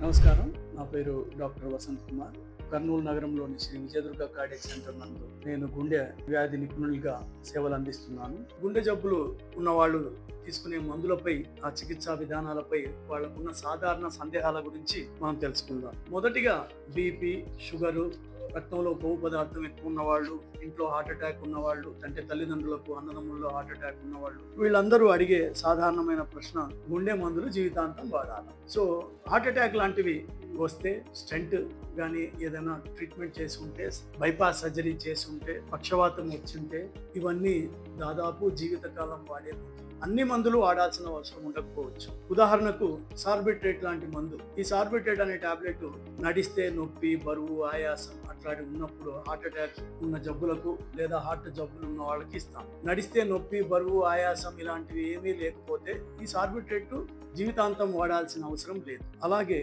నమస్కారం. నా పేరు డాక్టర్ వసంత్ కుమార్. కర్నూలు నగరంలోని శ్రీ విజయదుర్గ కార్డియాక్ సెంటర్ నందు నేను గుండె వ్యాధి నిపుణులుగా సేవలు అందిస్తున్నాను. గుండె జబ్బులు ఉన్నవాళ్ళు తీసుకునే మందులపై, ఆ చికిత్సా విధానాలపై వాళ్ళకున్న సాధారణ సందేహాల గురించి మనం తెలుసుకుందాం. మొదటిగా బీపీ, షుగరు, రక్తంలో కొవ్వు పదార్థం ఎక్కువ ఉన్నవాళ్ళు, ఇంట్లో హార్ట్ అటాక్ ఉన్నవాళ్ళు, అంటే తల్లిదండ్రులకు అన్నదమ్ముల్లో హార్ట్ అటాక్ ఉన్నవాళ్ళు, వీళ్ళందరూ అడిగే సాధారణమైన ప్రశ్న, గుండె మందులు జీవితాంతం వాడాలి. సో హార్ట్ అటాక్ లాంటివి వస్తే స్టెంట్ కానీ ఏదైనా ట్రీట్మెంట్ చేసి ఉంటే, బైపాస్ సర్జరీ చేసి ఉంటే, పక్షవాతం వచ్చింటే, ఇవన్నీ దాదాపు జీవితకాలం వాడే అన్ని మందులు వాడాల్సిన అవసరం ఉండకపోవచ్చు. ఉదాహరణకు సార్బిట్రేట్ లాంటి మందు. ఈ సార్బిట్రేట్ అనే టాబ్లెట్ నడిస్తే నొప్పి, బరువు, ఆయాసం అట్లాంటి ఉన్నప్పుడు, హార్ట్ అటాక్ ఉన్న జబ్బులకు లేదా హార్ట్ జబ్బులు ఉన్న వాళ్ళకి ఇస్తాం. నడిస్తే నొప్పి, బరువు, ఆయాసం ఇలాంటివి ఏమీ లేకపోతే ఈ సార్బిట్రేట్ జీవితాంతం వాడాల్సిన అవసరం లేదు. అలాగే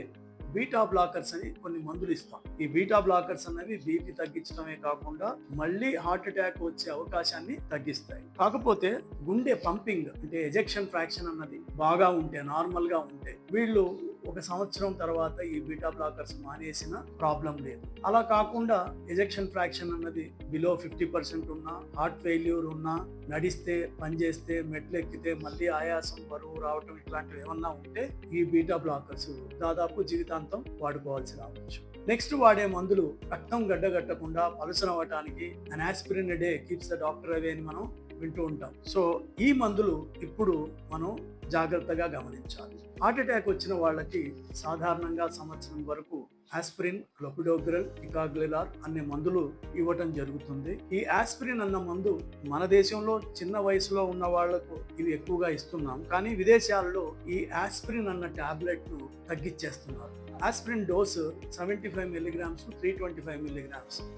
బీటా బ్లాకర్స్ అని కొన్ని మందులు ఇస్తాం. ఈ బీటా బ్లాకర్స్ అనేవి బీపీ తగ్గించడమే కాకుండా మళ్ళీ హార్ట్ అటాక్ వచ్చే అవకాశాన్ని తగ్గిస్తాయి. కాకపోతే గుండె పంపింగ్, అంటే ఎజెక్షన్ ఫ్రాక్షన్ అన్నది బాగా ఉంటే, నార్మల్ గా ఉంటే, వీళ్ళు ఒక సంవత్సరం తర్వాత ఈ బీటా బ్లాకర్స్ మానేసిన ప్రాబ్లం లేదు. అలా కాకుండా ఎజెక్షన్ ఫ్రాక్షన్ అన్నది బిలో 50% ఉన్నా, హార్ట్ ఫెయిల్యూర్ ఉన్నా, నడిస్తే, పనిచేస్తే, మెట్లు ఎక్కితే మళ్ళీ ఆయాసం, బరువు రావటం ఇట్లాంటివి ఏమన్నా ఉంటే ఈ బీటా బ్లాకర్స్ దాదాపు జీవితాంతం వాడుకోవాల్సి రావచ్చు. నెక్స్ట్ వాడే మందులు రక్తం గడ్డగట్టకుండా పలుసనవ్వటానికి an aspirin a day keeps the doctor away అని మనం వింటూ ఉంటాం. సో ఈ మందులు ఇప్పుడు మనం జాగ్రత్తగా గమనించాలి. హార్ట్ అటాక్ వచ్చిన వాళ్ళకి సాధారణంగా సంవత్సరం వరకు ఆస్పిరిన్, క్లోపిడోగ్రెల్, టికాగ్లిలార్ అనే మందులు ఇవ్వటం జరుగుతుంది. ఈ ఆస్పిరిన్ అన్న మందు మన దేశంలో చిన్న వయసులో ఉన్న వాళ్లకు ఇవి ఎక్కువగా ఇస్తున్నాం, కానీ విదేశాల్లో ఈ ఆస్పిరిన్ అన్న టాబ్లెట్ ను తగ్గించేస్తున్నారు. Aspirin dose 75 mg, 325 mg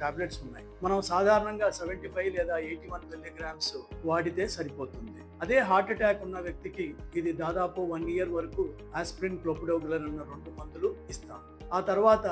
tablets ఉన్నాయి. మనం సాధారణంగా 75 లేదా 81 mg వాడితే సరిపోతుంది. అదే హార్ట్ అటాక్ ఉన్న వ్యక్తికి ఇది దాదాపు 1 year వరకు ఆస్పిరిన్, క్లోపిడోగ్రెల్ అన్న 2 మందులు ఇస్తాం. ఆ తర్వాత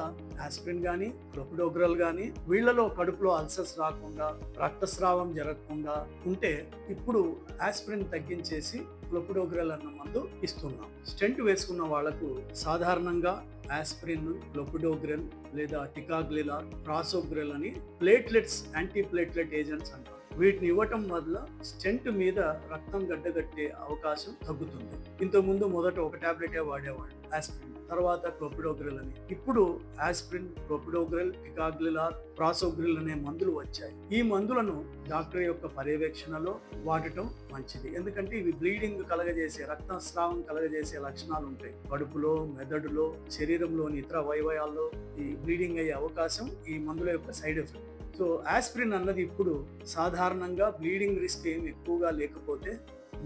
ఆస్పిరిన్ కానీ, క్లోపిడోగ్రెల్ కానీ వీళ్ళలో కడుపులో అల్సర్స్ రాకుండా, రక్తస్రావం జరగకుండా ఉంటే ఇప్పుడు ఆస్పిరిన్ తగ్గించేసి క్లోపిడోగ్రెల్ అన్న మందు ఇస్తున్నాం. స్టెంట్ వేసుకున్న వాళ్లకు సాధారణంగా ఆస్పిరిన్, క్లోపిడోగ్రెల్ లేదా టికాగ్లిలార్, ప్రాసోగ్రెల్ అని ప్లేట్లెట్స్, యాంటీ ప్లేట్లెట్ ఏజెంట్స్ అంటారు. వీటిని ఇవ్వటం వల్ల స్టెంట్ మీద రక్తం గడ్డగట్టే అవకాశం తగ్గుతుంది. ఇంతకుముందు మొదట ఒక టాబ్లెటే వాడేవాళ్ళు, ఆస్పిరిన్, తర్వాత క్లోపిడోగ్రెల్ అని. ఇప్పుడు ఆస్పిరిన్, క్లోపిడోగ్రెల్, టికాగ్లిలార్, ప్రాసోగ్రెల్ అనే మందులు వచ్చాయి. ఈ మందులను డాక్టర్ యొక్క పర్యవేక్షణలో వాడటం మంచిది. ఎందుకంటే ఇవి బ్లీడింగ్ కలగజేసే, రక్తస్రావం కలగజేసే లక్షణాలు ఉంటాయి. కడుపులో, మెదడులో, శరీరంలోని ఇతర అవయవాల్లో ఈ బ్లీడింగ్ అయ్యే అవకాశం ఈ మందుల యొక్క సైడ్ ఎఫెక్ట్. సో ఆస్పిరిన్ అన్నది ఇప్పుడు సాధారణంగా బ్లీడింగ్ రిస్క్ ఏమి ఎక్కువగా లేకపోతే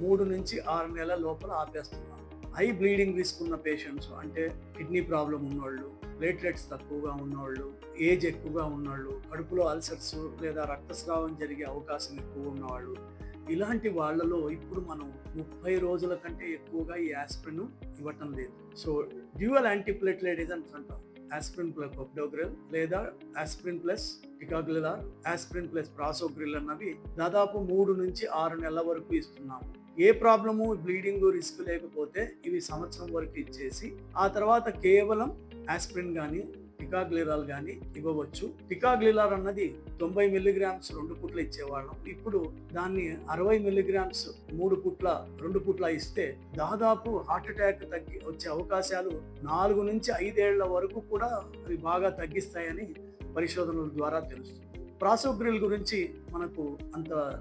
3 నుంచి 6 నెలల లోపల ఆపేస్తున్నాం. హై బ్లీడింగ్ రిస్క్ ఉన్న పేషెంట్స్, అంటే కిడ్నీ ప్రాబ్లం ఉన్నవాళ్ళు, ప్లేట్లెట్స్ తక్కువగా ఉన్నవాళ్ళు, ఏజ్ ఎక్కువగా ఉన్నవాళ్ళు, కడుపులో అల్సర్స్ లేదా రక్తస్రావం జరిగే అవకాశం ఎక్కువ ఉన్నవాళ్ళు, ఇలాంటి వాళ్ళలో ఇప్పుడు మనం 30 రోజుల కంటే ఎక్కువగా ఈ ఆస్పిరిన్ ఇవ్వటం లేదు. సో డ్యూయల్ యాంటీప్లేట్లెట్ ఏజెంట్స్ అంటాం, ఆస్పిరిన్ ప్లస్ క్లోపిడోగ్రెల్ లేదా ఆస్పిరిన్ ప్లస్ టికాగ్లిలార్, ఆస్పిరిన్ ప్లస్ ప్రాసోగ్రెల్ అన్నవి దాదాపు 3 నుంచి 6 నెలల వరకు ఇస్తున్నాము. ఏ ప్రాబ్లము, బ్లీడింగ్ రిస్క్ లేకపోతే ఇవి సంవత్సరం వరకు ఇచ్చేసి ఆ తర్వాత కేవలం ఆస్పిరిన్ కానీ, టికాగ్లిలార్ కానీ ఇవ్వవచ్చు. టికాగ్లిలార్ అన్నది 90 mg 2 పూట్ల ఇచ్చేవాళ్ళం. ఇప్పుడు దాన్ని 60 mg 3 పూట్ల 2 పూట్ల ఇస్తే దాదాపు హార్ట్ అటాక్ వచ్చే అవకాశాలు 4 నుంచి 5 ఏళ్ల వరకు కూడా అవి బాగా తగ్గిస్తాయని పరిశోధనల ద్వారా తెలుస్తుంది. ప్రాసోగ్రెల్ గురించి మనకు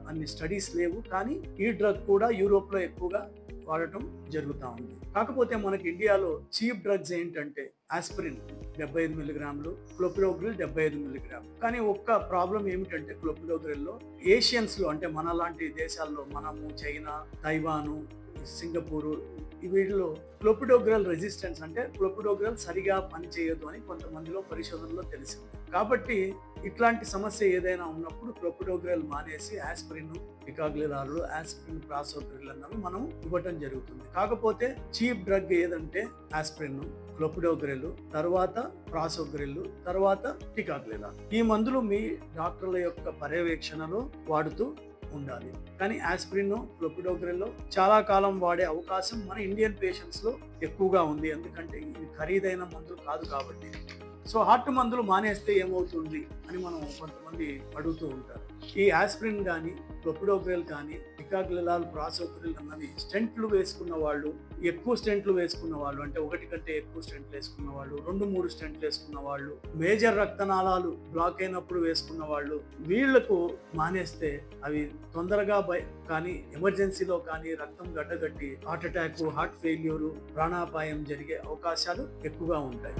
అన్ని స్టడీస్ లేవు, కానీ ఈ డ్రగ్ కూడా యూరోప్ లో ఎక్కువగా వాడటం జరుగుతూ ఉంది. కాకపోతే మనకి ఇండియాలో చీప్ డ్రగ్స్ ఏంటంటే ఆస్పిరిన్ 75 mg, క్లోపిడోగ్రెల్ 75 mg. కానీ ఒక్క ప్రాబ్లం ఏమిటంటే క్లోపిడోగ్రెల్లో ఏషియన్స్ లో, అంటే మన లాంటి దేశాల్లో, మనము, చైనా, తైవాను, సింగపూరు, వీటిలో క్లోపిడోగ్రెల్ రెసిస్టెన్స్, అంటే క్లోపిడోగ్రెల్ సరిగా పనిచేయదు అని కొంతమందిలో పరిశోధనలో తెలిసింది. కాబట్టి ఇట్లాంటి సమస్య ఏదైనా ఉన్నప్పుడు క్లోపిడోగ్రెల్ మానేసి ఆస్పిరిన్, టికాగ్లిలార్, ఆస్పిరిన్, ప్రాసోగ్రెల్ అన్నవి మనం ఇవ్వటం జరుగుతుంది. కాకపోతే చీప్ డ్రగ్ ఏదంటే ఆస్పిరిన్, క్లోపిడోగ్రెల్, తర్వాత ప్రాసోగ్రెల్, తర్వాత టికాగ్లిలార్. ఈ మందులు మీ డాక్టర్ల యొక్క పర్యవేక్షణలో వాడుతూ ఉండాలి. కానీ ఆస్పిరిన్, క్లోపిడోగ్రెల్ చాలా కాలం వాడే అవకాశం మన ఇండియన్ పేషెంట్స్ లో ఎక్కువగా ఉంది. ఎందుకంటే ఇవి ఖరీదైన మందులు కాదు కాబట్టి. సో హార్ట్ మందులు మానేస్తే ఏమవుతుంది అని మనం కొంతమంది అడుగుతూ ఉంటారు. ఈ ఆస్పిరిన్ కానీ, క్లోపిడోగ్రెల్ కానీ, టికాగ్లిలాల్, ప్రాసోపిరిల్ అన్నవి స్టెంట్లు వేసుకున్న వాళ్ళు, ఎక్కువ స్టెంట్లు వేసుకున్న వాళ్ళు, అంటే ఒకటి కంటే ఎక్కువ స్టెంట్లు వేసుకున్న వాళ్ళు, 2-3 స్టెంట్లు వేసుకున్న వాళ్ళు, మేజర్ రక్తనాళాలు బ్లాక్ అయినప్పుడు వేసుకున్న వాళ్ళు, వీళ్లకు మానేస్తే అవి తొందరగా కానీ ఎమర్జెన్సీలో కానీ రక్తం గడ్డగట్టి హార్ట్ అటాక్, హార్ట్ ఫెయిల్యూర్, ప్రాణాపాయం జరిగే అవకాశాలు ఎక్కువగా ఉంటాయి.